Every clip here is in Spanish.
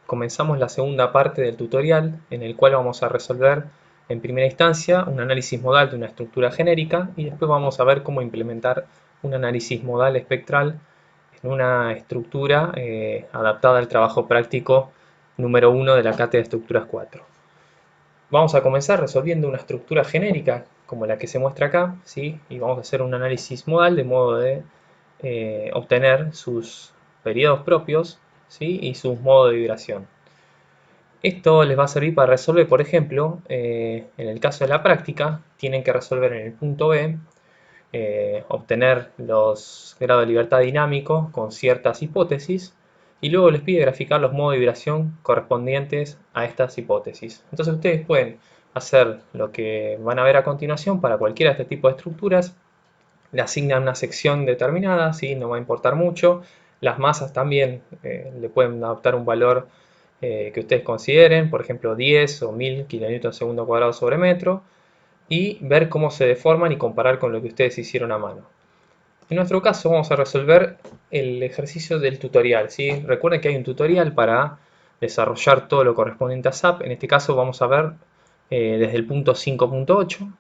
comenzamos la segunda parte del tutorial en el cual vamos a resolver en primera instancia un análisis modal de una estructura genérica y después vamos a ver cómo implementar un análisis modal espectral en una estructura adaptada al trabajo práctico número 1 de la cátedra de estructuras 4. Vamos a comenzar resolviendo una estructura genérica como la que se muestra acá, ¿sí? Y vamos a hacer un análisis modal de modo de obtener sus periodos propios, ¿sí? Y sus modos de vibración. Esto les va a servir para resolver, por ejemplo, en el caso de la práctica, tienen que resolver en el punto B, obtener los grados de libertad dinámico con ciertas hipótesis, y luego les pide graficar los modos de vibración correspondientes a estas hipótesis. Entonces ustedes pueden hacer lo que van a ver a continuación para cualquiera de este tipo de estructuras. Le asignan una sección determinada, ¿sí? No va a importar mucho. Las masas también le pueden adaptar un valor que ustedes consideren, por ejemplo 10 o 1000 kN/s² sobre metro, y ver cómo se deforman y comparar con lo que ustedes hicieron a mano. En nuestro caso vamos a resolver el ejercicio del tutorial, ¿sí? Recuerden que hay un tutorial para desarrollar todo lo correspondiente a SAP. En este caso vamos a ver desde el punto 5.8.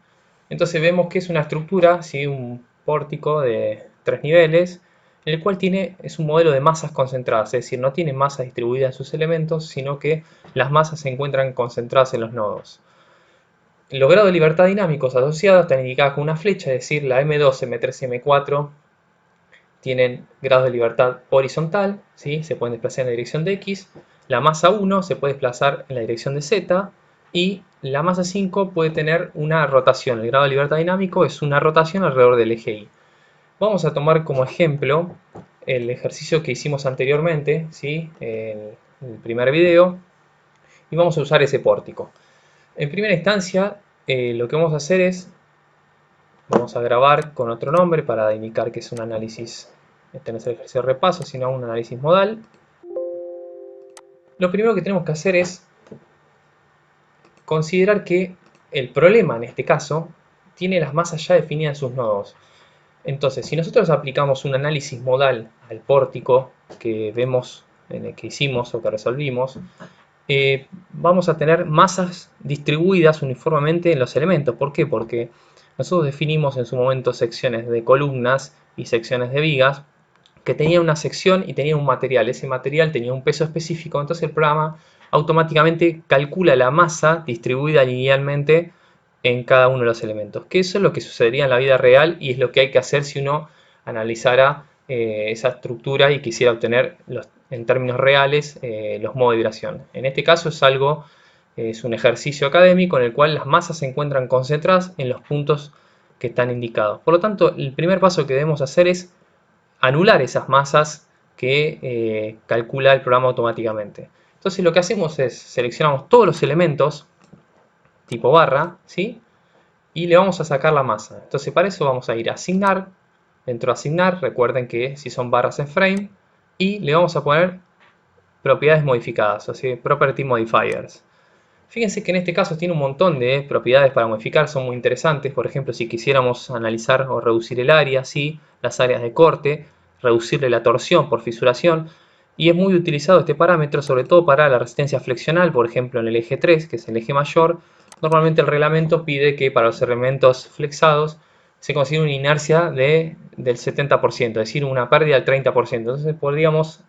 Entonces vemos que es una estructura, ¿sí? Un pórtico de 3 niveles, en el cual es un modelo de masas concentradas, es decir, no tiene masa distribuida en sus elementos, sino que las masas se encuentran concentradas en los nodos. Los grados de libertad dinámicos asociados están indicados con una flecha, es decir, la M2, M3 y M4 tienen grados de libertad horizontal, ¿sí? Se pueden desplazar en la dirección de X, la masa 1 se puede desplazar en la dirección de Z, y la masa 5 puede tener una rotación. El grado de libertad dinámico es una rotación alrededor del eje Y. Vamos a tomar como ejemplo el ejercicio que hicimos anteriormente, ¿sí? En el primer video, y vamos a usar ese pórtico. En primera instancia, lo que vamos a hacer es, vamos a grabar con otro nombre para indicar que es un análisis, este no es el ejercicio de repaso, sino un análisis modal. Lo primero que tenemos que hacer es considerar que el problema, en este caso, tiene las masas ya definidas en sus nodos. Entonces, si nosotros aplicamos un análisis modal al pórtico que vemos, en el que hicimos o que resolvimos, vamos a tener masas distribuidas uniformemente en los elementos. ¿Por qué? Porque nosotros definimos en su momento secciones de columnas y secciones de vigas que tenían una sección y tenían un material. Ese material tenía un peso específico, entonces el programa automáticamente calcula la masa distribuida linealmente en cada uno de los elementos. Que eso es lo que sucedería en la vida real y es lo que hay que hacer si uno analizara esa estructura y quisiera obtener en términos reales los modos de vibración. En este caso es un ejercicio académico en el cual las masas se encuentran concentradas en los puntos que están indicados. Por lo tanto, el primer paso que debemos hacer es anular esas masas que calcula el programa automáticamente. Entonces lo que hacemos es seleccionamos todos los elementos tipo barra, ¿sí? Y le vamos a sacar la masa. Entonces para eso vamos a ir a asignar. Dentro de asignar, recuerden que si son barras en frame, y le vamos a poner propiedades modificadas, o sea, property modifiers. Fíjense que en este caso tiene un montón de propiedades para modificar, son muy interesantes. Por ejemplo, si quisiéramos analizar o reducir el área, ¿sí? Las áreas de corte, reducirle la torsión por fisuración. Y es muy utilizado este parámetro, sobre todo para la resistencia flexional, por ejemplo en el eje 3, que es el eje mayor. Normalmente el reglamento pide que para los elementos flexados se consiga una inercia del 70%, es decir, una pérdida del 30%. Entonces podríamos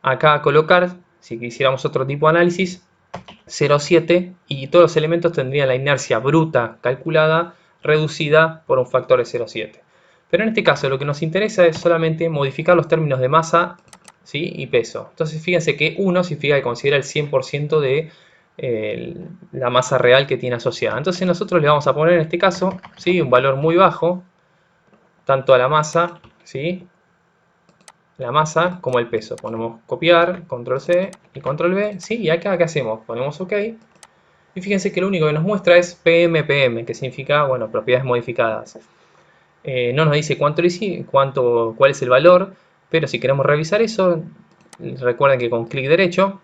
acá colocar, si quisiéramos otro tipo de análisis, 0,7, y todos los elementos tendrían la inercia bruta calculada reducida por un factor de 0,7. Pero en este caso lo que nos interesa es solamente modificar los términos de masa, ¿sí? Y peso. Entonces fíjense que 1 significa que considera el 100% de la masa real que tiene asociada. Entonces nosotros le vamos a poner en este caso, ¿sí? Un valor muy bajo, tanto a la masa, ¿sí? La masa como el peso. Ponemos copiar, control C y control V, ¿sí? Y acá, ¿qué hacemos? Ponemos OK. Y fíjense que lo único que nos muestra es PMPM, que significa, bueno, propiedades modificadas. No nos dice cuál es el valor, pero si queremos revisar eso, recuerden que con clic derecho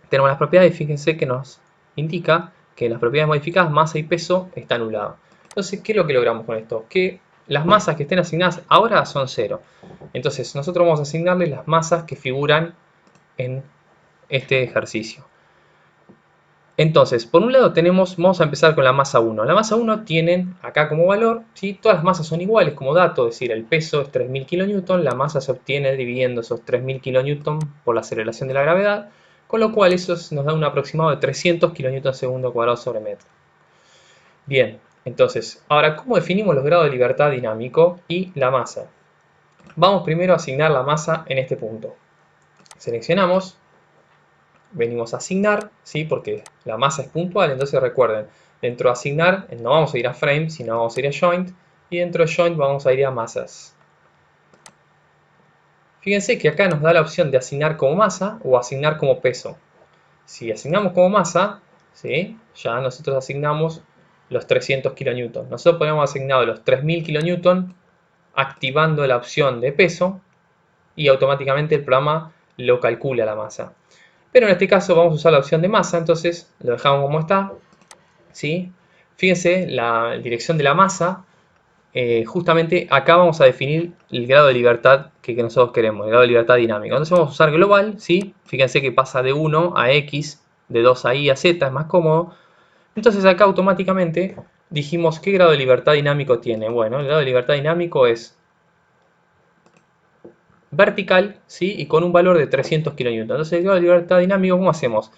tenemos las propiedades y fíjense que nos indica que las propiedades modificadas, masa y peso, está anulado. Entonces, ¿qué es lo que logramos con esto? Que las masas que estén asignadas ahora son 0. Entonces, nosotros vamos a asignarle las masas que figuran en este ejercicio. Entonces, por un lado vamos a empezar con la masa 1. La masa 1 tienen acá como valor, ¿sí? Todas las masas son iguales como dato, es decir, el peso es 3000 kN, la masa se obtiene dividiendo esos 3000 kN por la aceleración de la gravedad, con lo cual eso nos da un aproximado de 300 kN² sobre metro. Bien, entonces, ahora, ¿cómo definimos los grados de libertad dinámico y la masa? Vamos primero a asignar la masa en este punto. Seleccionamos, venimos a asignar, ¿sí? Porque la masa es puntual, entonces recuerden, dentro de asignar no vamos a ir a frame, sino vamos a ir a joint, y dentro de joint vamos a ir a masas. Fíjense que acá nos da la opción de asignar como masa o asignar como peso. Si asignamos como masa, ¿sí? Ya nosotros asignamos los 300 kN. Nosotros podemos asignar los 3000 kN activando la opción de peso y automáticamente el programa lo calcula la masa. Pero en este caso vamos a usar la opción de masa, entonces lo dejamos como está, ¿sí? Fíjense, la dirección de la masa, justamente acá vamos a definir el grado de libertad que nosotros queremos, el grado de libertad dinámico. Entonces vamos a usar global, ¿sí? Fíjense que pasa de 1 a X, de 2 a Y a Z, es más cómodo. Entonces acá automáticamente dijimos qué grado de libertad dinámico tiene. Bueno, el grado de libertad dinámico es vertical, ¿sí? Y con un valor de 300 kN. Entonces el grado de libertad dinámico, ¿cómo hacemos?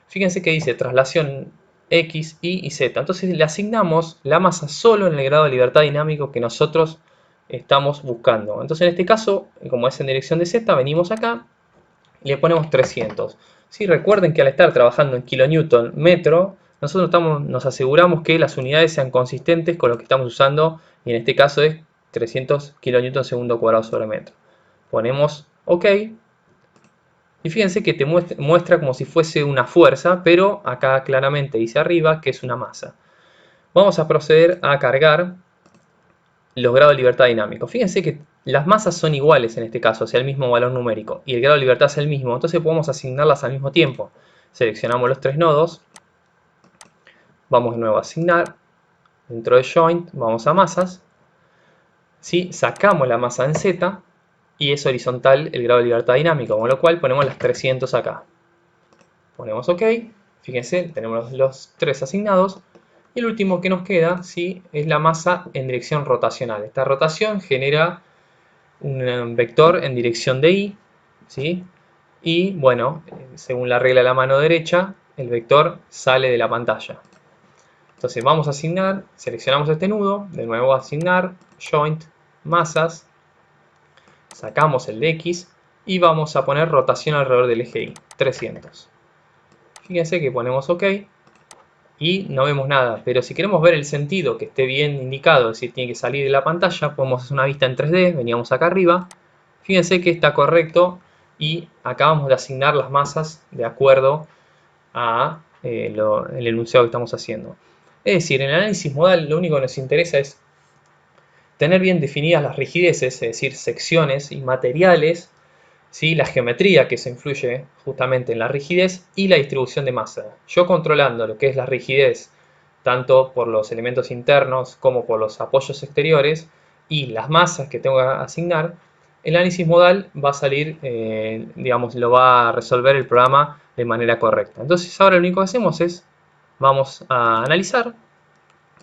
Fíjense que dice traslación X, Y y Z. Entonces le asignamos la masa solo en el grado de libertad dinámico que nosotros estamos buscando. Entonces en este caso, como es en dirección de Z, venimos acá y le ponemos 300. ¿Sí? Recuerden que al estar trabajando en kilonewton metro, nosotros nos aseguramos que las unidades sean consistentes con lo que estamos usando, y en este caso es 300 kilonewton segundo cuadrado sobre metro. Ponemos OK. Y fíjense que te muestra como si fuese una fuerza, pero acá claramente dice arriba que es una masa. Vamos a proceder a cargar los grados de libertad dinámico. Fíjense que las masas son iguales en este caso, o sea, el mismo valor numérico, y el grado de libertad es el mismo, entonces podemos asignarlas al mismo tiempo. Seleccionamos los tres nodos, vamos de nuevo a asignar, dentro de Joint vamos a masas, ¿sí? Sacamos la masa en Z, y es horizontal el grado de libertad dinámico, con lo cual ponemos las 300 acá. Ponemos OK, fíjense, tenemos los tres asignados, y el último que nos queda, ¿sí? Es la masa en dirección rotacional. Esta rotación genera un vector en dirección de Y, ¿sí? Y bueno, según la regla de la mano derecha, el vector sale de la pantalla. Entonces vamos a asignar, seleccionamos este nudo, de nuevo asignar, joint, masas, sacamos el de X y vamos a poner rotación alrededor del eje Y, 300. Fíjense que ponemos OK y no vemos nada, pero si queremos ver el sentido que esté bien indicado, es decir, tiene que salir de la pantalla, podemos hacer una vista en 3D, veníamos acá arriba, fíjense que está correcto y acabamos de asignar las masas de acuerdo a el enunciado que estamos haciendo. Es decir, en el análisis modal lo único que nos interesa es tener bien definidas las rigideces, es decir, secciones y materiales, ¿sí? La geometría que se influye justamente en la rigidez y la distribución de masa. Yo controlando lo que es la rigidez, tanto por los elementos internos como por los apoyos exteriores y las masas que tengo que asignar, el análisis modal va a salir, digamos, lo va a resolver el programa de manera correcta. Entonces ahora lo único que hacemos es, vamos a analizar.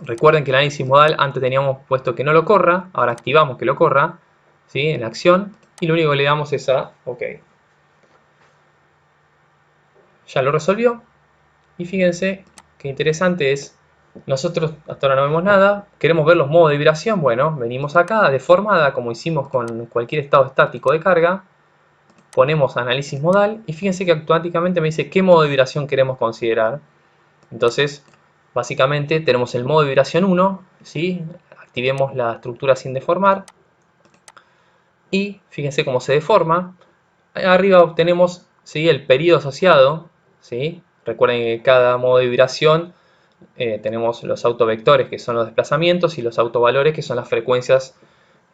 Recuerden que el análisis modal antes teníamos puesto que no lo corra, ahora activamos que lo corra, ¿sí? En acción, y lo único que le damos es a OK. Ya lo resolvió, y fíjense qué interesante es, nosotros hasta ahora no vemos nada, queremos ver los modos de vibración, bueno, venimos acá, deformada, como hicimos con cualquier estado estático de carga, ponemos análisis modal, y fíjense que automáticamente me dice qué modo de vibración queremos considerar. Entonces, básicamente tenemos el modo de vibración 1, ¿sí? Activemos la estructura sin deformar, y fíjense cómo se deforma. Arriba obtenemos, ¿sí? El periodo asociado, ¿sí? Recuerden que cada modo de vibración tenemos los autovectores, que son los desplazamientos, y los autovalores, que son las frecuencias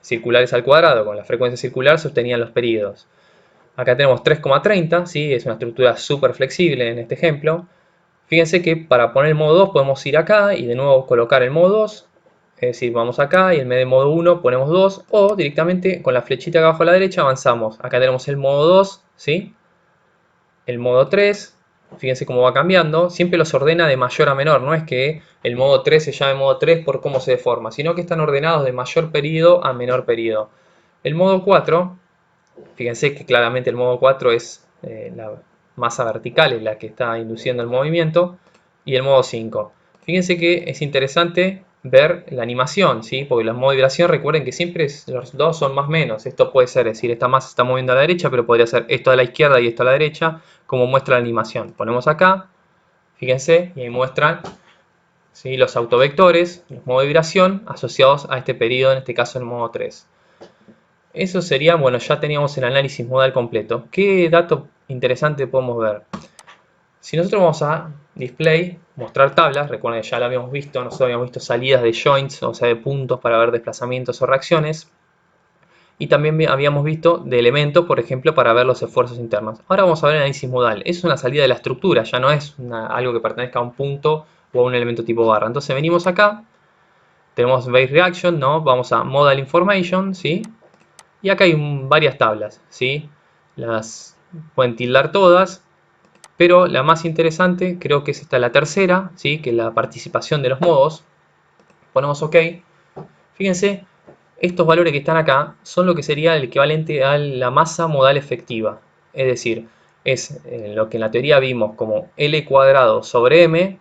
circulares al cuadrado. Con la frecuencia circular se obtenían los periodos. Acá tenemos 3,30, ¿sí? Es una estructura súper flexible en este ejemplo. Fíjense que para poner el modo 2 podemos ir acá y de nuevo colocar el modo 2. Es decir, vamos acá y en vez de modo 1 ponemos 2, o directamente con la flechita acá abajo a la derecha avanzamos. Acá tenemos el modo 2, ¿sí? el modo 3, fíjense cómo va cambiando, siempre los ordena de mayor a menor, no es que el modo 3 se llame modo 3 por cómo se deforma, sino que están ordenados de mayor periodo a menor periodo. El modo 4, fíjense que claramente el modo 4 es la masa vertical, es la que está induciendo el movimiento, y el modo 5. Fíjense que es interesante ver la animación, ¿sí? Porque los modos de vibración, recuerden que siempre los dos son más menos. Esto puede ser, es decir, esta masa se está moviendo a la derecha, pero podría ser esto a la izquierda y esto a la derecha, como muestra la animación. Ponemos acá, fíjense, y ahí muestran, ¿sí?, los autovectores, los modos de vibración asociados a este periodo, en este caso el modo 3. Eso sería, bueno, ya teníamos el análisis modal completo. ¿Qué dato interesante podemos ver? Si nosotros vamos a display, mostrar tablas, recuerden que ya lo habíamos visto, nosotros habíamos visto salidas de joints, o sea, de puntos para ver desplazamientos o reacciones. Y también habíamos visto de elementos, por ejemplo, para ver los esfuerzos internos. Ahora vamos a ver el análisis modal. Es una salida de la estructura, ya no es algo que pertenezca a un punto o a un elemento tipo barra. Entonces venimos acá, tenemos base reaction, ¿no? Vamos a modal information, ¿sí? Y acá hay varias tablas, ¿sí? Las pueden tildar todas, pero la más interesante creo que es esta, la tercera, ¿sí?, que es la participación de los modos. Ponemos OK. Fíjense, estos valores que están acá son lo que sería el equivalente a la masa modal efectiva. Es decir, es lo que en la teoría vimos como L cuadrado sobre M,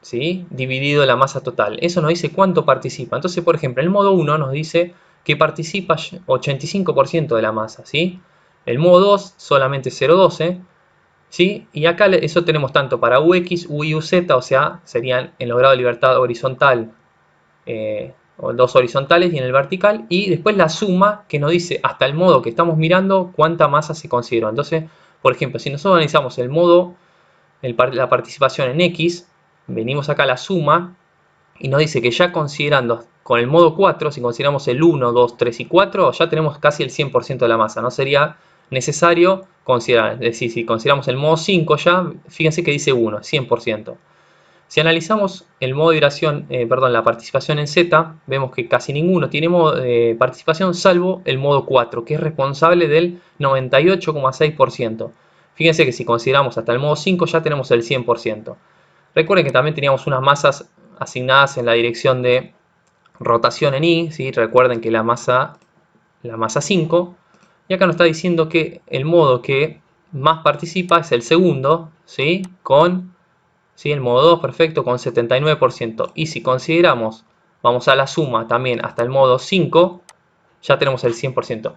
¿sí?, dividido la masa total. Eso nos dice cuánto participa. Entonces, por ejemplo, el modo 1 nos dice que participa 85% de la masa, ¿sí? El modo 2 solamente 0,12, ¿sí? Y acá eso tenemos tanto para UX, UY, UZ, o sea, serían en los grados de libertad horizontal, o dos horizontales y en el vertical, y después la suma que nos dice hasta el modo que estamos mirando cuánta masa se consideró. Entonces, por ejemplo, si nosotros analizamos el modo, la participación en X, venimos acá a la suma y nos dice que ya considerando con el modo 4, si consideramos el 1, 2, 3 y 4, ya tenemos casi el 100% de la masa. No sería necesario considerar, es decir, si consideramos el modo 5 ya, fíjense que dice 1, 100%. Si analizamos el modo de vibración, la participación en Z, vemos que casi ninguno tiene modo de participación salvo el modo 4, que es responsable del 98,6%. Fíjense que si consideramos hasta el modo 5 ya tenemos el 100%. Recuerden que también teníamos unas masas asignadas en la dirección de rotación en Y, ¿sí? Recuerden que la masa 5, y acá nos está diciendo que el modo que más participa es el segundo, ¿sí?, con, ¿sí?, el modo 2, perfecto, con 79%. Y si consideramos, vamos a la suma también hasta el modo 5, ya tenemos el 100%.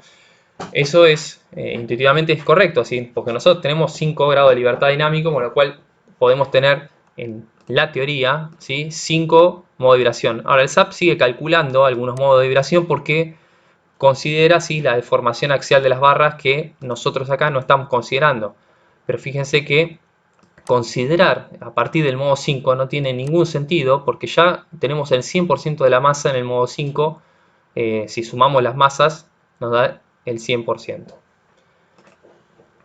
Eso es, intuitivamente es correcto, ¿sí?, porque nosotros tenemos 5 grados de libertad dinámico, con lo cual podemos tener en la teoría, ¿sí?, 5 modos de vibración. Ahora el SAP sigue calculando algunos modos de vibración porque considera, ¿sí?, la deformación axial de las barras que nosotros acá no estamos considerando. Pero fíjense que considerar a partir del modo 5 no tiene ningún sentido porque ya tenemos el 100% de la masa en el modo 5. Si sumamos las masas nos da el 100%.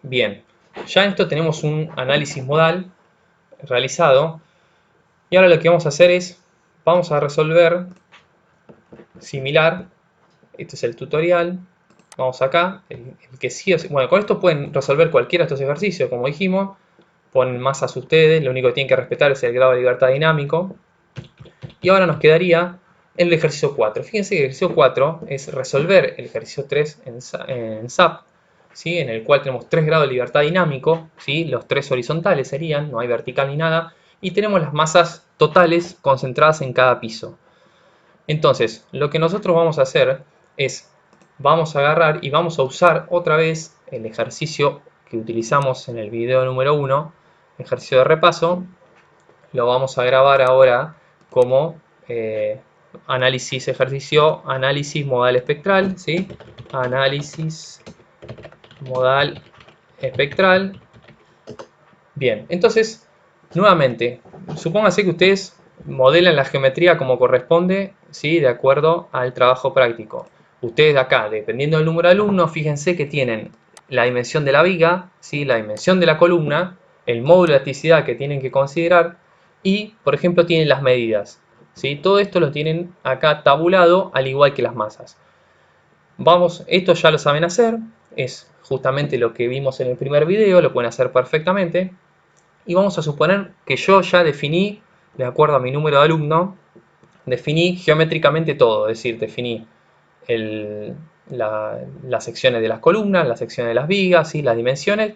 Bien, ya en esto tenemos un análisis modal realizado y ahora lo que vamos a hacer es, vamos a resolver similar. Este es el tutorial. Vamos acá, el que sí, bueno, con esto pueden resolver cualquiera de estos ejercicios, como dijimos. Ponen masas ustedes, lo único que tienen que respetar es el grado de libertad dinámico. Y ahora nos quedaría el ejercicio 4. Fíjense que el ejercicio 4 es resolver el ejercicio 3 en SAP, ¿sí?, en el cual tenemos 3 grados de libertad dinámico, ¿sí?, los 3 horizontales serían, no hay vertical ni nada, y tenemos las masas totales concentradas en cada piso. Entonces, lo que nosotros vamos a hacer es, vamos a agarrar y vamos a usar otra vez el ejercicio que utilizamos en el video número 1, ejercicio de repaso. Lo vamos a grabar ahora como análisis modal espectral, ¿sí? Análisis modal espectral. Bien, entonces, nuevamente, supónganse que ustedes modelan la geometría como corresponde, ¿sí?, de acuerdo al trabajo práctico. Ustedes acá, dependiendo del número de alumnos, fíjense que tienen la dimensión de la viga, ¿sí?, la dimensión de la columna, el módulo de elasticidad que tienen que considerar y, por ejemplo, tienen las medidas, ¿sí? Todo esto lo tienen acá tabulado, al igual que las masas. Vamos, esto ya lo saben hacer. es justamente lo que vimos en el primer video, lo pueden hacer perfectamente. Y vamos a suponer que yo ya definí, de acuerdo a mi número de alumno, definí geométricamente todo, es decir, definí las secciones de las columnas, las secciones de las vigas, ¿sí? Las dimensiones,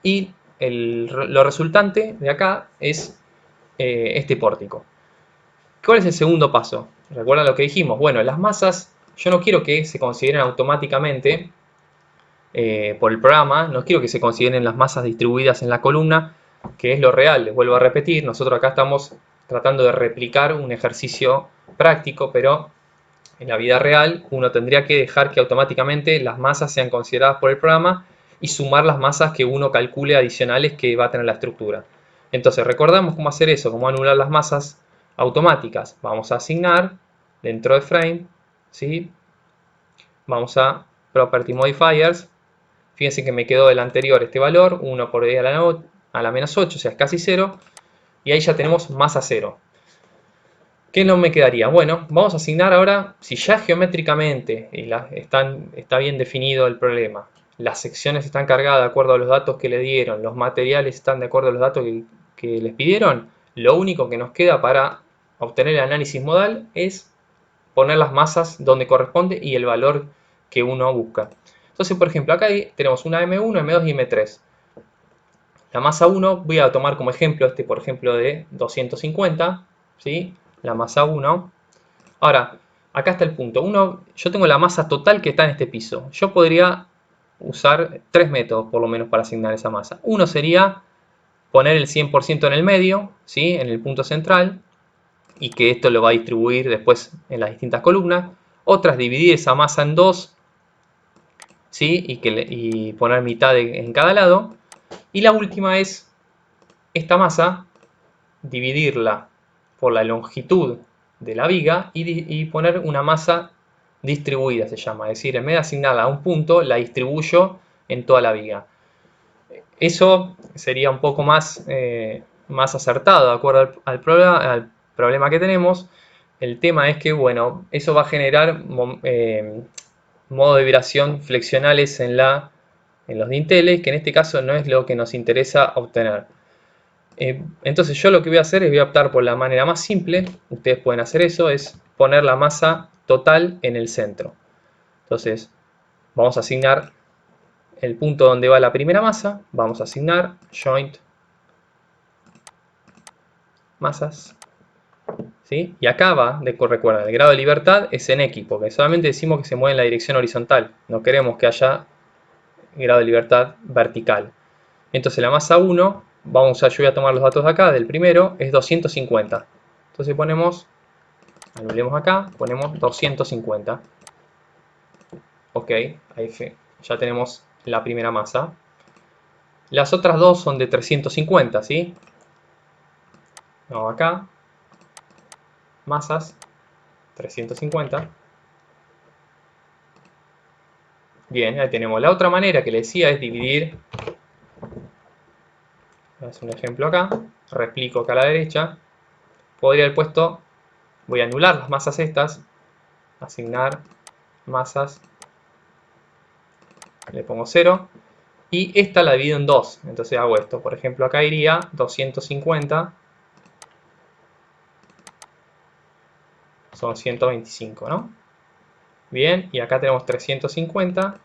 y lo resultante de acá es este pórtico. ¿Cuál es el segundo paso? ¿Recuerdan lo que dijimos? Bueno, las masas yo no quiero que se consideren automáticamente por el programa, no quiero que se consideren las masas distribuidas en la columna, que es lo real. Les vuelvo a repetir, nosotros acá estamos tratando de replicar un ejercicio práctico, pero en la vida real uno tendría que dejar que automáticamente las masas sean consideradas por el programa y sumar las masas que uno calcule adicionales que va a tener la estructura. Entonces recordamos cómo hacer eso, cómo anular las masas automáticas. Vamos a asignar dentro de frame, ¿sí? Vamos a property modifiers. Fíjense que me quedó del anterior este valor, 1 por e a la menos 8, o sea, es casi 0. Y ahí ya tenemos masa 0. ¿Qué no me quedaría? Bueno, vamos a asignar ahora, si ya geométricamente está bien definido el problema, las secciones están cargadas de acuerdo a los datos que le dieron, los materiales están de acuerdo a los datos que les pidieron, lo único que nos queda para obtener el análisis modal es poner las masas donde corresponde y el valor que uno busca. Entonces, por ejemplo, acá tenemos una M1, M2 y M3. La masa 1 voy a tomar como ejemplo por ejemplo, de 250, ¿sí? La masa 1. Ahora, acá está el punto. Yo tengo la masa total que está en este piso. Yo podría usar tres métodos, por lo menos, para asignar esa masa. Uno sería poner el 100% en el medio, ¿sí? En el punto central, y que esto lo va a distribuir después en las distintas columnas. Otra es dividir esa masa en dos, ¿sí? Y poner mitad en cada lado. Y la última es esta masa, dividirla por la longitud de la viga y poner una masa distribuida, se llama. Es decir, en vez de asignarla a un punto, la distribuyo en toda la viga. Eso sería un poco más acertado, de acuerdo al problema que tenemos. El tema es que, bueno, eso va a generar modo de vibración flexionales en los dinteles, que en este caso no es lo que nos interesa obtener. Entonces yo lo que voy a hacer es voy a optar por la manera más simple, ustedes pueden hacer eso, es poner la masa total en el centro. Entonces vamos a asignar el punto donde va la primera masa, vamos a asignar joint masas, ¿sí? Y acá va, recuerden, el grado de libertad es en X, porque solamente decimos que se mueve en la dirección horizontal, no queremos que haya grado de libertad vertical. Entonces la masa 1, yo voy a tomar los datos de acá, del primero, es 250. Entonces anulemos acá, ponemos 250. Ok, ahí ya tenemos la primera masa. Las otras dos son de 350, ¿sí? Vamos acá, masas, 350. Bien, ahí tenemos. La otra manera que le decía es dividir. Voy a hacer un ejemplo acá, replico acá a la derecha. Podría haber puesto, voy a anular las masas estas, asignar masas, le pongo 0. Y esta la divido en 2. Entonces hago esto. Por ejemplo, acá iría 250. Son 125, ¿no? Bien, y acá tenemos 350,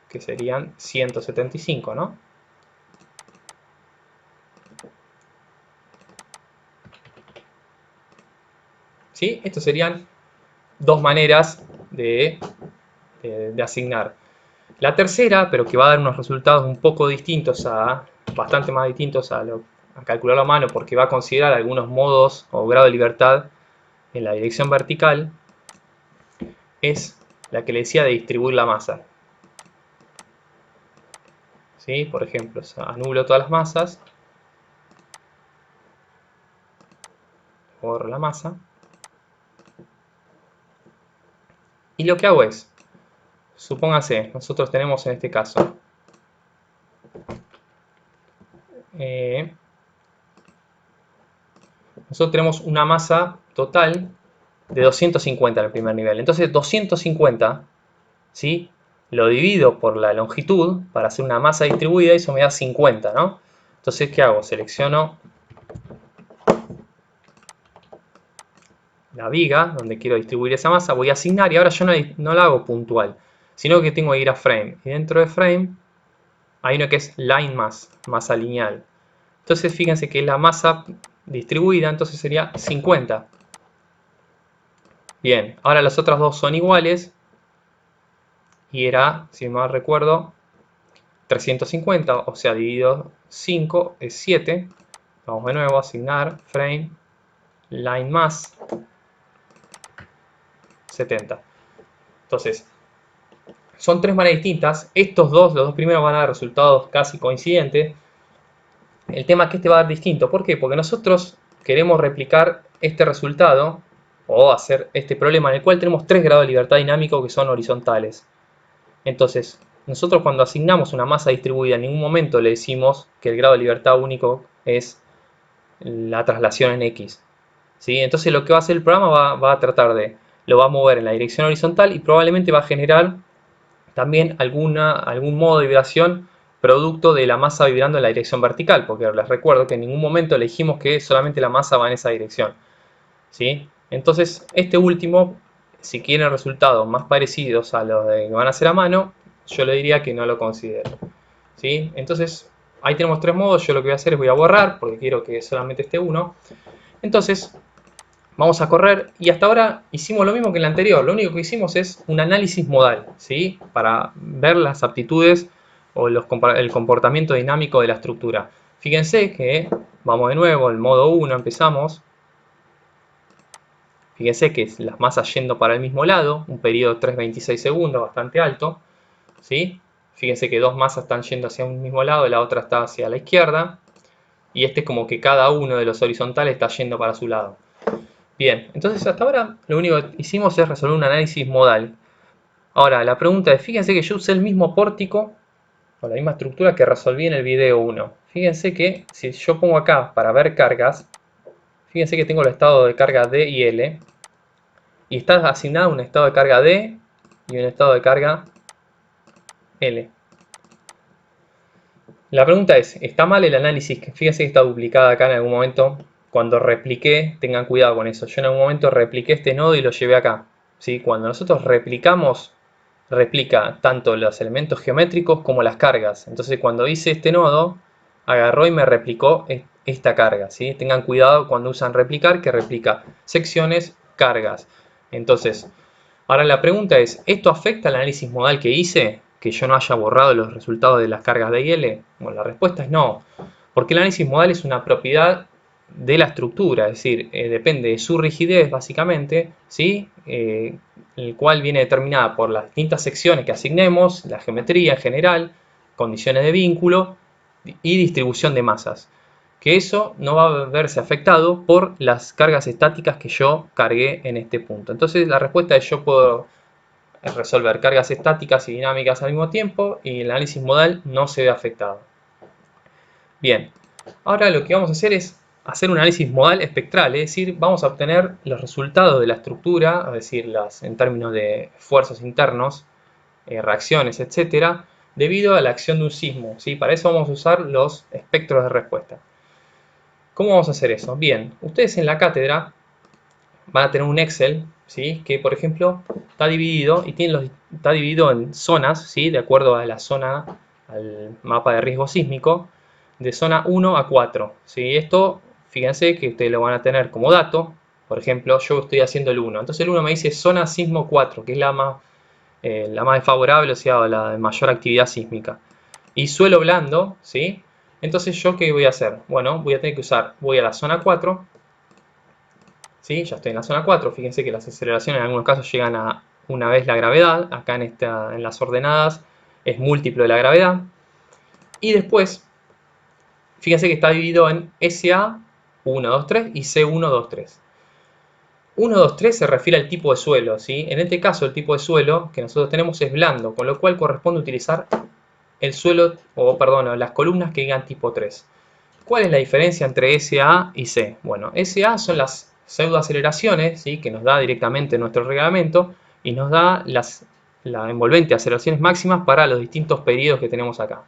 que serían 175, ¿no? ¿Sí? Estas serían dos maneras de asignar. La tercera, pero que va a dar unos resultados un poco distintos, bastante más distintos a calcularlo a mano, porque va a considerar algunos modos o grado de libertad en la dirección vertical, es la que le decía de distribuir la masa. ¿Sí? Por ejemplo, anulo todas las masas, borro la masa, y lo que hago es, supóngase, nosotros tenemos en este caso nosotros tenemos una masa total de 250 en el primer nivel. Entonces 250, ¿sí? lo divido por la longitud para hacer una masa distribuida y eso me da 50, ¿no? Entonces, ¿qué hago? Selecciono la viga donde quiero distribuir esa masa, voy a asignar y ahora yo no la hago puntual, sino que tengo que ir a Frame. Y dentro de Frame hay uno que es Line Mass, masa lineal. Entonces fíjense que la masa distribuida entonces sería 50. Bien, ahora las otras dos son iguales y era, si mal recuerdo, 350, o sea, dividido 5 es 7. Vamos de nuevo a asignar Frame, Line Mass, 70. Entonces, son tres maneras distintas. Estos dos, los dos primeros van a dar resultados casi coincidentes. El tema es que este va a dar distinto. ¿Por qué? Porque nosotros queremos replicar este resultado o hacer este problema en el cual tenemos 3 grados de libertad dinámico que son horizontales. Entonces, nosotros cuando asignamos una masa distribuida en ningún momento le decimos que el grado de libertad único es la traslación en X. ¿Sí? Entonces lo que va a hacer el programa va a tratar de, lo va a mover en la dirección horizontal y probablemente va a generar también algún modo de vibración producto de la masa vibrando en la dirección vertical, porque les recuerdo que en ningún momento elegimos que solamente la masa va en esa dirección. ¿Sí? Entonces, este último, si quieren resultados más parecidos a los que van a hacer a mano, yo le diría que no lo considero. ¿Sí? Entonces, ahí tenemos tres modos. Yo lo que voy a hacer es voy a borrar, porque quiero que solamente esté uno. Entonces, vamos a correr y hasta ahora hicimos lo mismo que en el anterior. Lo único que hicimos es un análisis modal, ¿sí? Para ver las aptitudes o el comportamiento dinámico de la estructura. Fíjense que, vamos de nuevo, el modo 1 empezamos. Fíjense que las masas yendo para el mismo lado, un periodo de 3,26 segundos, bastante alto. ¿Sí? Fíjense que dos masas están yendo hacia un mismo lado, la otra está hacia la izquierda. Y este es como que cada uno de los horizontales está yendo para su lado. Bien, entonces hasta ahora lo único que hicimos es resolver un análisis modal. Ahora, la pregunta es, fíjense que yo usé el mismo pórtico, o la misma estructura que resolví en el video 1. Fíjense que si yo pongo acá para ver cargas, fíjense que tengo el estado de carga D y L, y está asignado un estado de carga D y un estado de carga L. La pregunta es, ¿está mal el análisis? Fíjense que está duplicada acá en algún momento. Cuando repliqué, tengan cuidado con eso. Yo en algún momento repliqué este nodo y lo llevé acá. ¿Sí? Cuando nosotros replicamos, replica tanto los elementos geométricos como las cargas. Entonces cuando hice este nodo, agarró y me replicó esta carga. ¿Sí? Tengan cuidado cuando usan replicar, que replica secciones, cargas. Entonces, ahora la pregunta es, ¿esto afecta al análisis modal que hice? ¿Que yo no haya borrado los resultados de las cargas de L? Bueno, la respuesta es no. Porque el análisis modal es una propiedad de la estructura, es decir, depende de su rigidez básicamente, ¿sí? El cual viene determinada por las distintas secciones que asignemos, la geometría en general, condiciones de vínculo y distribución de masas. Que eso no va a verse afectado por las cargas estáticas que yo cargué en este punto. Entonces la respuesta es yo puedo resolver cargas estáticas y dinámicas al mismo tiempo y el análisis modal no se ve afectado. Bien, ahora lo que vamos a hacer es hacer un análisis modal espectral, es decir, vamos a obtener los resultados de la estructura, es decir, en términos de esfuerzos internos, reacciones, etcétera, debido a la acción de un sismo. ¿Sí? Para eso vamos a usar los espectros de respuesta. ¿Cómo vamos a hacer eso? Bien, ustedes en la cátedra van a tener un Excel, ¿sí? Que por ejemplo está dividido y está dividido en zonas, ¿sí? De acuerdo a la zona, al mapa de riesgo sísmico, de zona 1 a 4. ¿Sí? Esto, fíjense que ustedes lo van a tener como dato. Por ejemplo, yo estoy haciendo el 1. Entonces el 1 me dice zona sismo 4, que es la más desfavorable, o sea, la de mayor actividad sísmica. Y suelo blando, ¿sí? Entonces yo, ¿qué voy a hacer? Bueno, voy a tener que voy a la zona 4. ¿Sí? Ya estoy en la zona 4. Fíjense que las aceleraciones en algunos casos llegan a una vez la gravedad. Acá en las ordenadas es múltiplo de la gravedad. Y después, fíjense que está dividido en SA 1, 2, 3 y C1, 2, 3. 1, 2, 3 se refiere al tipo de suelo. ¿Sí? En este caso, el tipo de suelo que nosotros tenemos es blando, con lo cual corresponde utilizar el suelo, las columnas que digan tipo 3. ¿Cuál es la diferencia entre SA y C? Bueno, SA son las pseudoaceleraciones, ¿sí? Que nos da directamente nuestro reglamento y nos da las la envolvente de aceleraciones máximas para los distintos periodos que tenemos acá.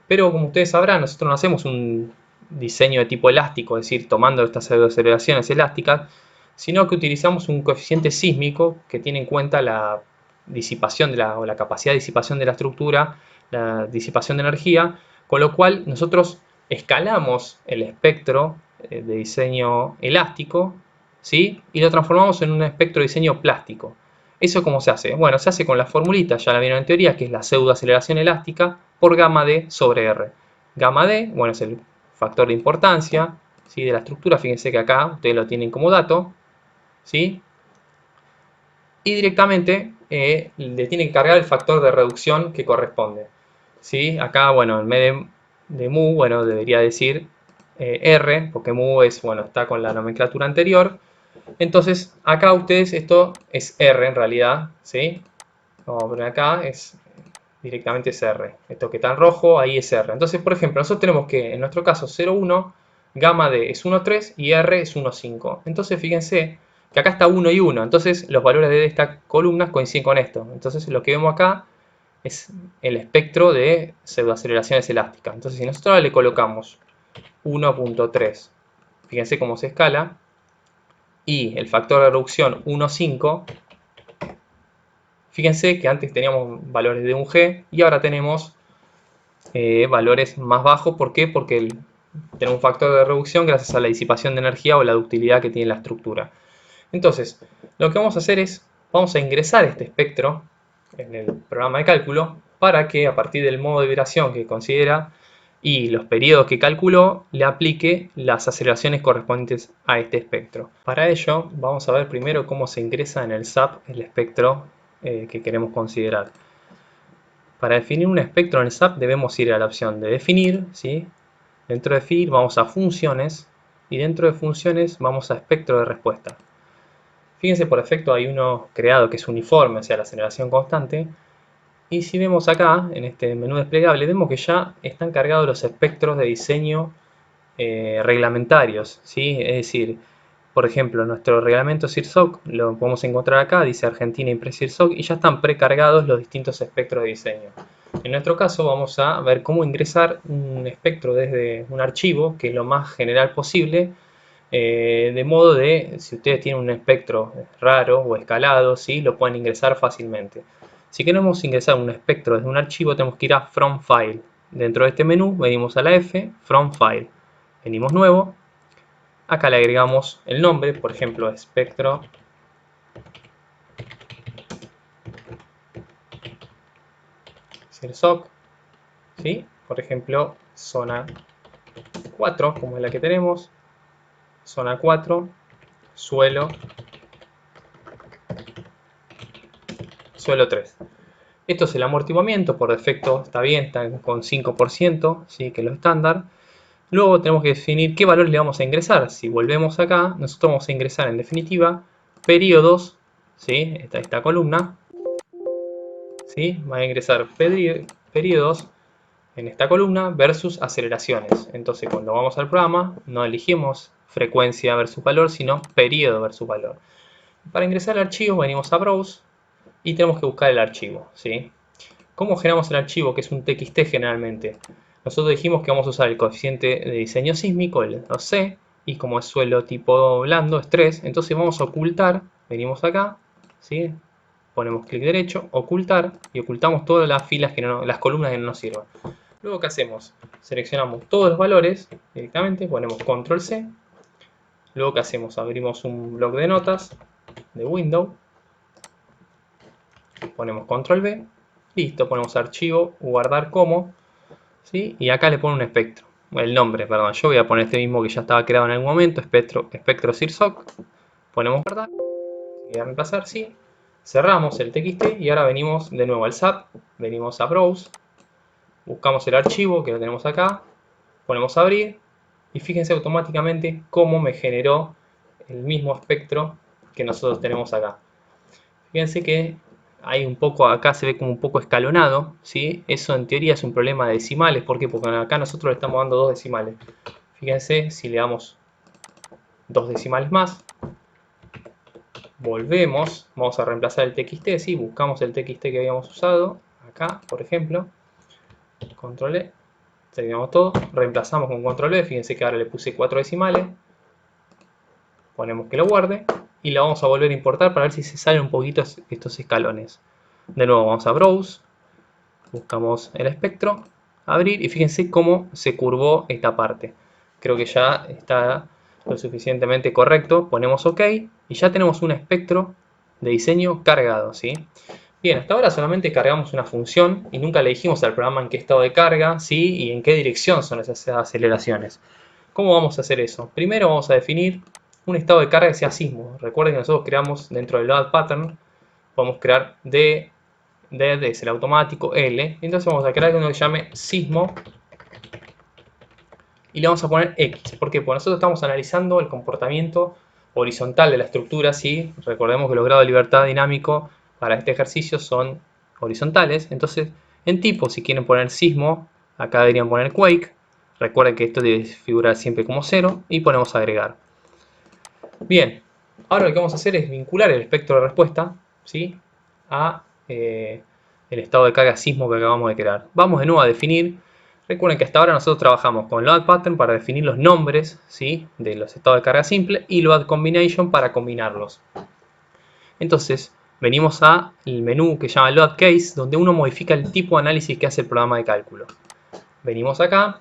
Pero como ustedes sabrán, nosotros no hacemos un diseño de tipo elástico, es decir, tomando estas aceleraciones elásticas, sino que utilizamos un coeficiente sísmico que tiene en cuenta la disipación o la capacidad de disipación de la estructura, la disipación de energía, con lo cual nosotros escalamos el espectro de diseño elástico, ¿sí? Y lo transformamos en un espectro de diseño plástico. ¿Eso cómo se hace? Bueno, se hace con la formulita, ya la vieron en teoría, que es la pseudoaceleración elástica por gamma d sobre r. Gamma d, bueno, es el factor de importancia, ¿sí?, de la estructura. Fíjense que acá ustedes lo tienen como dato, ¿sí? Y directamente le tienen que cargar el factor de reducción que corresponde, ¿sí? Acá, bueno, en vez de mu, bueno, debería decir r, porque mu es, bueno, está con la nomenclatura anterior. Entonces, acá ustedes, esto es r en realidad, ¿sí? Vamos a poner acá, directamente es r. Esto que está en rojo, ahí es r. Entonces, por ejemplo, nosotros tenemos que, en nuestro caso, 0,1, gamma d es 1,3 y r es 1,5. Entonces, fíjense que acá está 1 y 1. Entonces, los valores de esta columna coinciden con esto. Entonces, lo que vemos acá es el espectro de pseudoaceleraciones elásticas. Entonces, si nosotros ahora le colocamos 1,3, fíjense cómo se escala, y el factor de reducción 1,5, fíjense que antes teníamos valores de 1G y ahora tenemos valores más bajos. ¿Por qué? Porque tenemos un factor de reducción gracias a la disipación de energía o la ductilidad que tiene la estructura. Entonces, lo que vamos a hacer es, vamos a ingresar este espectro en el programa de cálculo para que a partir del modo de vibración que considera y los periodos que calculó, le aplique las aceleraciones correspondientes a este espectro. Para ello, vamos a ver primero cómo se ingresa en el SAP el espectro que queremos considerar. Para definir un espectro en el SAP debemos ir a la opción de definir, ¿sí? Dentro de definir vamos a funciones y dentro de funciones vamos a espectro de respuesta. Fíjense, por defecto hay uno creado que es uniforme, o sea, la aceleración constante. Y si vemos acá, en este menú desplegable, vemos que ya están cargados los espectros de diseño reglamentarios, ¿sí? Es decir, por ejemplo, nuestro reglamento CIRSOC lo podemos encontrar acá, dice Argentina IMPRE-CIRSOC, y ya están precargados los distintos espectros de diseño. En nuestro caso vamos a ver cómo ingresar un espectro desde un archivo, que es lo más general posible, de modo de, si ustedes tienen un espectro raro o escalado, ¿sí?, lo pueden ingresar fácilmente. Si queremos ingresar un espectro desde un archivo, tenemos que ir a From File. Dentro de este menú venimos a la F, From File. Venimos nuevo. Acá le agregamos el nombre, por ejemplo, espectro CIRSOC, ¿sí? Por ejemplo, zona 4, como es la que tenemos. Zona 4, suelo 3. Esto es el amortiguamiento, por defecto está bien, está con 5%, ¿sí?, que es lo estándar. Luego tenemos que definir qué valor le vamos a ingresar. Si volvemos acá, nosotros vamos a ingresar en definitiva periodos, ¿sí?, esta columna, ¿sí?, va a ingresar periodos en esta columna versus aceleraciones. Entonces, cuando vamos al programa, no elegimos frecuencia versus valor, sino periodo versus valor. Para ingresar al archivo, venimos a Browse y tenemos que buscar el archivo, ¿sí? ¿Cómo generamos el archivo? Que es un TXT generalmente. Nosotros dijimos que vamos a usar el coeficiente de diseño sísmico, el 2C, y como es suelo tipo blando, es 3, entonces vamos a ocultar, venimos acá, ¿sí?, ponemos clic derecho, ocultar, y ocultamos todas las filas, las columnas que no nos sirvan. Luego, ¿qué hacemos? Seleccionamos todos los valores directamente, ponemos control C. Luego, ¿qué hacemos? Abrimos un bloc de notas de Windows, ponemos control V, listo, ponemos archivo, guardar como, ¿sí? Y acá le pongo un espectro, el nombre, perdón, yo voy a poner este mismo que ya estaba creado en algún momento, espectro CIRSOC, ponemos guardar, y a reemplazar, sí, cerramos el TXT y ahora venimos de nuevo al SAP, venimos a Browse, buscamos el archivo que lo tenemos acá, ponemos abrir y fíjense automáticamente cómo me generó el mismo espectro que nosotros tenemos acá. Fíjense que hay un poco, acá se ve como un poco escalonado, ¿sí? Eso en teoría es un problema de decimales. ¿Por qué? Porque acá nosotros le estamos dando 2 decimales. Fíjense, si le damos 2 decimales más, volvemos, vamos a reemplazar el txt, ¿sí? Buscamos el txt que habíamos usado, acá, por ejemplo, control E, seleccionamos todo, reemplazamos con control E, fíjense que ahora le puse 4 decimales, ponemos que lo guarde, y lo vamos a volver a importar para ver si se salen un poquito estos escalones. De nuevo vamos a Browse, buscamos el espectro, abrir, y fíjense cómo se curvó esta parte. Creo que ya está lo suficientemente correcto, ponemos OK, y ya tenemos un espectro de diseño cargado, ¿sí? Bien, hasta ahora solamente cargamos una función y nunca le dijimos al programa en qué estado de carga, ¿sí? Y en qué dirección son esas aceleraciones. ¿Cómo vamos a hacer eso? Primero vamos a definir un estado de carga que sea sismo. Recuerden que nosotros creamos dentro del load pattern, podemos crear D es el automático, L. Entonces vamos a crear uno que se llame sismo y le vamos a poner X. ¿Por qué? Porque nosotros estamos analizando el comportamiento horizontal de la estructura, ¿sí? Recordemos que los grados de libertad dinámico para este ejercicio son horizontales. Entonces, en tipo, si quieren poner sismo, acá deberían poner quake. Recuerden que esto debe figurar siempre como 0 y ponemos agregar. Bien, ahora lo que vamos a hacer es vincular el espectro de respuesta, ¿sí? A el estado de carga sismo que acabamos de crear. Vamos de nuevo a definir. Recuerden que hasta ahora nosotros trabajamos con load pattern para definir los nombres, ¿sí? De los estados de carga simple y load combination para combinarlos. Entonces, venimos al menú que se llama load case, donde uno modifica el tipo de análisis que hace el programa de cálculo. Venimos acá,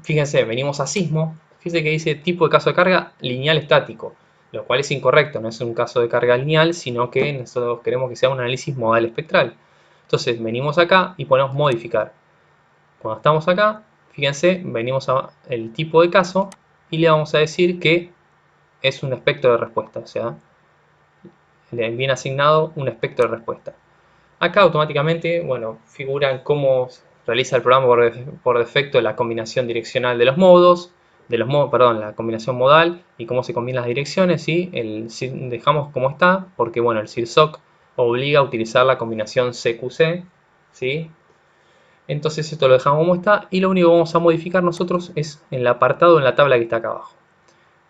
fíjense, venimos a sismo, fíjense que dice tipo de caso de carga lineal estático, lo cual es incorrecto, no es un caso de carga lineal, sino que nosotros queremos que sea un análisis modal espectral. Entonces venimos acá y ponemos modificar. Cuando estamos acá, fíjense, venimos a el tipo de caso y le vamos a decir que es un espectro de respuesta, o sea, le viene asignado un espectro de respuesta. Acá automáticamente, bueno, figuran cómo realiza el programa por defecto la combinación direccional de los modos, la combinación modal y cómo se combinan las direcciones, ¿sí? Dejamos como está, porque bueno, el CIRSOC obliga a utilizar la combinación CQC, ¿sí? Entonces esto lo dejamos como está y lo único que vamos a modificar nosotros es en el apartado en la tabla que está acá abajo.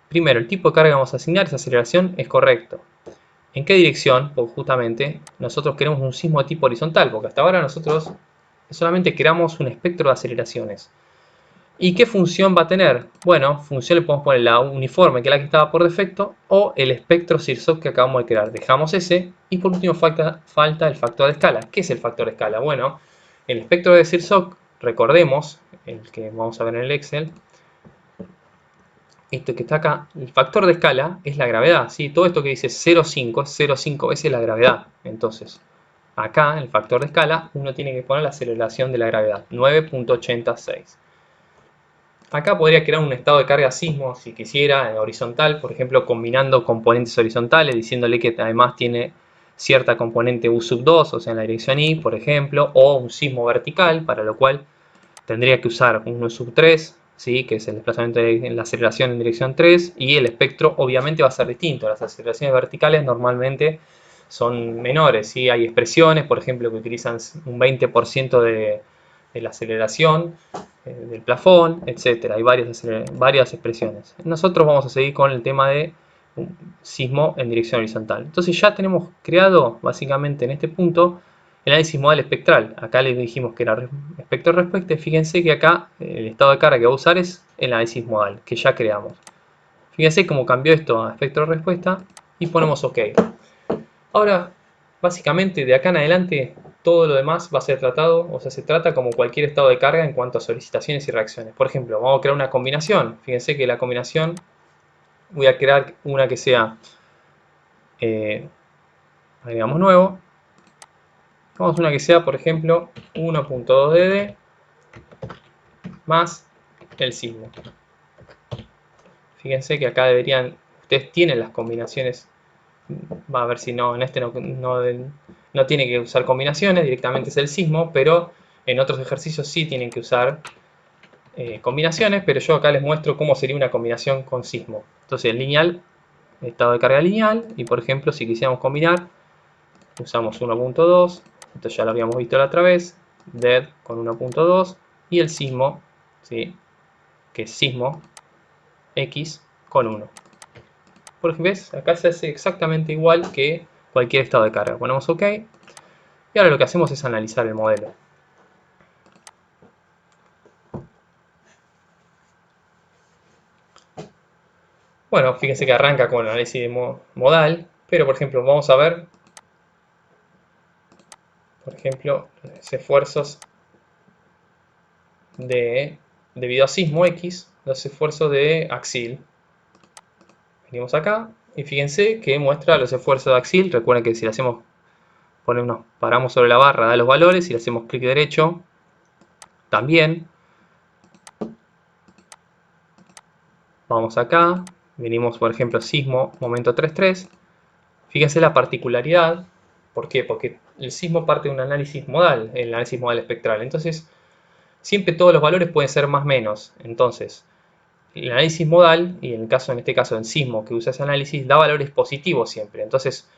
Primero, el tipo de carga que vamos a asignar, esa aceleración, es correcto. ¿En qué dirección? Pues justamente nosotros queremos un sismo de tipo horizontal, porque hasta ahora nosotros solamente creamos un espectro de aceleraciones. ¿Y qué función va a tener? Bueno, función le podemos poner la uniforme, que es la que estaba por defecto, o el espectro CIRSOC que acabamos de crear. Dejamos ese, y por último falta el factor de escala. ¿Qué es el factor de escala? Bueno, el espectro de CIRSOC, recordemos, el que vamos a ver en el Excel, esto que está acá, el factor de escala es la gravedad, ¿sí? Todo esto que dice 0,5 es 0,5 veces la gravedad. Entonces, acá, el factor de escala, uno tiene que poner la aceleración de la gravedad, 9.86. Acá podría crear un estado de carga sismo, si quisiera, horizontal, por ejemplo, combinando componentes horizontales, diciéndole que además tiene cierta componente U sub 2, o sea, en la dirección Y, por ejemplo, o un sismo vertical, para lo cual tendría que usar un U sub 3, ¿sí? Que es el desplazamiento de la aceleración en dirección 3, y el espectro obviamente va a ser distinto. Las aceleraciones verticales normalmente son menores, ¿sí? Hay expresiones, por ejemplo, que utilizan un 20% de la aceleración del plafón, etc. Hay varias expresiones. Nosotros vamos a seguir con el tema de un sismo en dirección horizontal. Entonces ya tenemos creado, básicamente en este punto, el análisis modal espectral. Acá les dijimos que era espectro de respuesta. Fíjense que acá el estado de carga que va a usar es el análisis modal, que ya creamos. Fíjense cómo cambió esto a espectro de respuesta y ponemos OK. Ahora, básicamente de acá en adelante, todo lo demás va a ser tratado, o sea, se trata como cualquier estado de carga en cuanto a solicitaciones y reacciones. Por ejemplo, vamos a crear una combinación. Fíjense que la combinación, voy a crear una que sea, agregamos nuevo. Vamos a una que sea, por ejemplo, 1.2dd más el sismo. Fíjense que acá ustedes tienen las combinaciones. Va a ver si no, en este no tiene que usar combinaciones, directamente es el sismo, pero en otros ejercicios sí tienen que usar combinaciones, pero yo acá les muestro cómo sería una combinación con sismo. Entonces, lineal, estado de carga lineal, y por ejemplo, si quisiéramos combinar, usamos 1.2, esto ya lo habíamos visto la otra vez, dead con 1.2, y el sismo, ¿sí? Que es sismo, x con 1. Porque ves, acá se hace exactamente igual que cualquier estado de carga. Ponemos OK. Y ahora lo que hacemos es analizar el modelo. Bueno, fíjense que arranca con el análisis modal, pero por ejemplo vamos a ver, por ejemplo, los esfuerzos debido a sismo X, los esfuerzos de axil. Venimos acá y fíjense que muestra los esfuerzos de axil. Recuerden que si le hacemos, paramos sobre la barra, da los valores, y le hacemos clic derecho, también. Vamos acá, venimos por ejemplo sismo, momento 3.3. Fíjense la particularidad. ¿Por qué? Porque el sismo parte de un análisis modal, el análisis modal espectral. Entonces, siempre todos los valores pueden ser más menos. Entonces, el análisis modal, y en este caso en sismo que usa ese análisis, da valores positivos siempre. Entonces,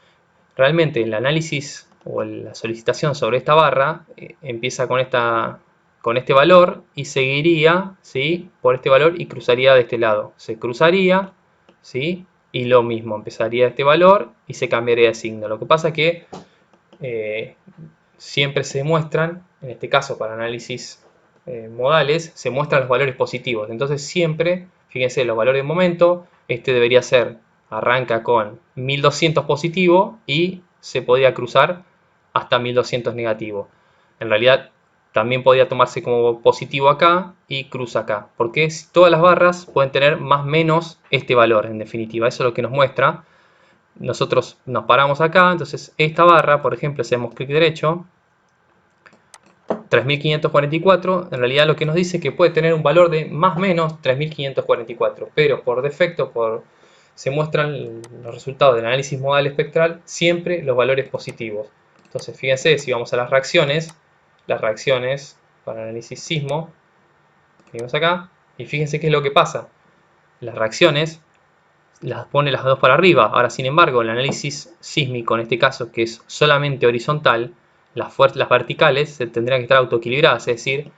realmente el análisis o la solicitación sobre esta barra empieza con este valor y seguiría, ¿sí?, por este valor y cruzaría de este lado. Se cruzaría, ¿sí?, y lo mismo, empezaría este valor y se cambiaría de signo. Lo que pasa es que siempre se muestran, en este caso para análisis modales, se muestran los valores positivos. Entonces siempre, fíjense, los valores de momento, este debería ser, arranca con 1200 positivo y se podría cruzar hasta 1200 negativo. En realidad también podría tomarse como positivo acá y cruza acá, porque todas las barras pueden tener más o menos este valor en definitiva. Eso es lo que nos muestra. Nosotros nos paramos acá, entonces esta barra, por ejemplo, hacemos clic derecho, 3544, en realidad lo que nos dice es que puede tener un valor de más o menos 3544, pero por defecto se muestran los resultados del análisis modal espectral siempre los valores positivos. Entonces fíjense, si vamos a las reacciones para análisis sismo, venimos acá y fíjense qué es lo que pasa. Las reacciones las pone las dos para arriba. Ahora, sin embargo, el análisis sísmico, en este caso, que es solamente horizontal, las verticales se tendrían que estar autoequilibradas, es decir,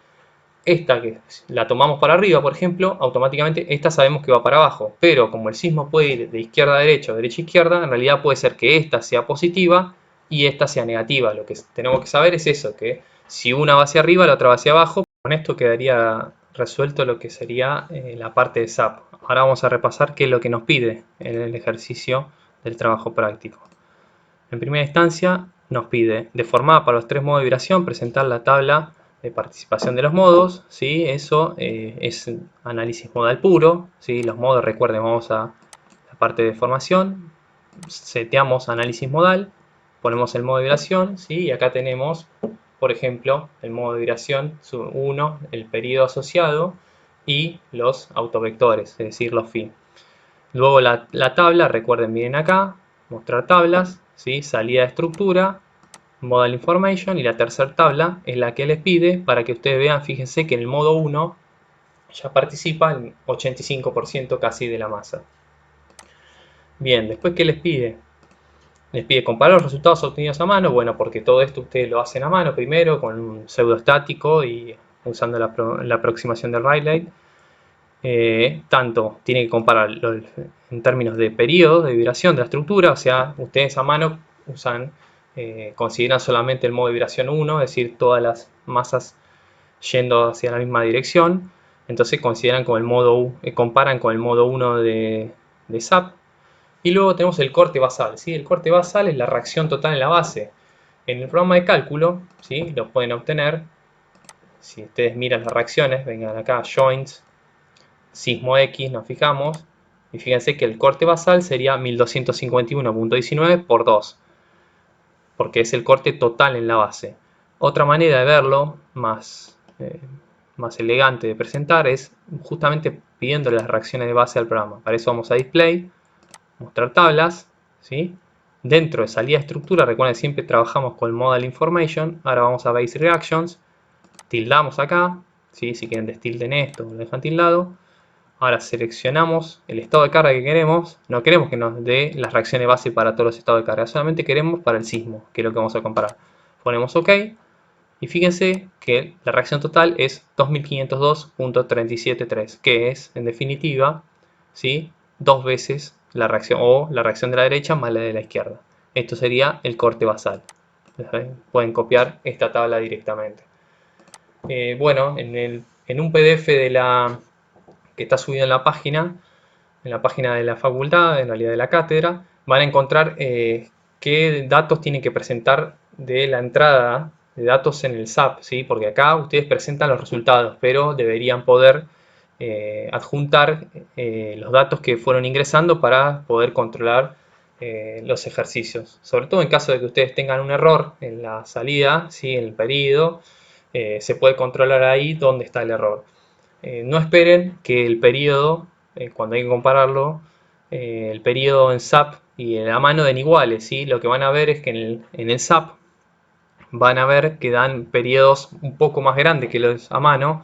esta que la tomamos para arriba, por ejemplo, automáticamente esta sabemos que va para abajo, pero como el sismo puede ir de izquierda a derecha o derecha a izquierda, en realidad puede ser que esta sea positiva y esta sea negativa. Lo que tenemos que saber es eso, que si una va hacia arriba, la otra va hacia abajo. Con esto quedaría resuelto lo que sería la parte de SAP. Ahora vamos a repasar qué es lo que nos pide en el ejercicio del trabajo práctico. En primera instancia nos pide, deformada para los tres modos de vibración, presentar la tabla de participación de los modos, ¿sí? Eso es análisis modal puro, ¿sí? Los modos, recuerden, vamos a la parte de formación, seteamos análisis modal, ponemos el modo de vibración, ¿sí? Y acá tenemos, por ejemplo, el modo de vibración 1, el periodo asociado y los autovectores, es decir, los phi. Luego la tabla, recuerden, miren acá, mostrar tablas, ¿sí? Salida de estructura, Modal Information, y la tercera tabla es la que les pide para que ustedes vean, fíjense que en el modo 1 ya participa el 85% casi de la masa. Bien, después ¿qué les pide? Les pide comparar los resultados obtenidos a mano, bueno, porque todo esto ustedes lo hacen a mano primero con un pseudoestático y usando la aproximación de Rayleigh. Tanto tiene que comparar en términos de periodos de vibración de la estructura, o sea, ustedes a mano consideran solamente el modo de vibración 1, es decir, todas las masas yendo hacia la misma dirección. Entonces consideran como comparan con el modo 1 de SAP. Y luego tenemos el corte basal, ¿sí? El corte basal es la reacción total en la base. En el programa de cálculo, ¿sí?, lo pueden obtener. Si ustedes miran las reacciones, vengan acá, joints, sismo X, nos fijamos, y fíjense que el corte basal sería 1251.19 por 2, porque es el corte total en la base. Otra manera de verlo, más elegante de presentar, es justamente pidiéndole las reacciones de base al programa. Para eso vamos a Display, mostrar tablas, ¿sí? Dentro de salida de estructura, recuerden, siempre trabajamos con el Modal Information. Ahora vamos a Base Reactions, tildamos acá, ¿sí? Si quieren destilden esto, lo dejan tildado. Ahora seleccionamos el estado de carga que queremos. No queremos que nos dé las reacciones base para todos los estados de carga, solamente queremos para el sismo, que es lo que vamos a comparar. Ponemos OK y fíjense que la reacción total es 2502.373, que es, en definitiva, ¿sí?, dos veces la reacción, o la reacción de la derecha más la de la izquierda. Esto sería el corte basal. Pueden copiar esta tabla directamente. Bueno, en un PDF que está subido en la página de la facultad, en realidad de la cátedra, van a encontrar qué datos tienen que presentar de la entrada de datos en el SAP, ¿sí? Porque acá ustedes presentan los resultados, pero deberían poder adjuntar los datos que fueron ingresando para poder controlar los ejercicios. Sobre todo en caso de que ustedes tengan un error en la salida, ¿sí? En el periodo, se puede controlar ahí dónde está el error. No esperen que el periodo, cuando hay que compararlo, el periodo en SAP y en la mano den iguales, ¿sí? Lo que van a ver es que en el SAP van a ver que dan periodos un poco más grandes que los a mano,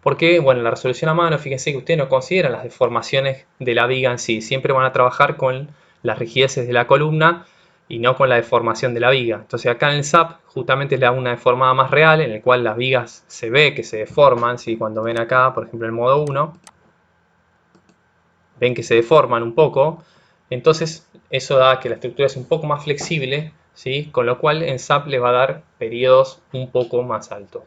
porque, bueno, la resolución a mano, fíjense que ustedes no consideran las deformaciones de la viga en sí, siempre van a trabajar con las rigideces de la columna y no con la deformación de la viga. Entonces acá en el SAP justamente le da una deformada más real, en el cual las vigas se ve que se deforman, ¿sí? Cuando ven acá, por ejemplo, el modo 1, ven que se deforman un poco, entonces eso da que la estructura es un poco más flexible, ¿sí? Con lo cual en SAP les va a dar periodos un poco más altos.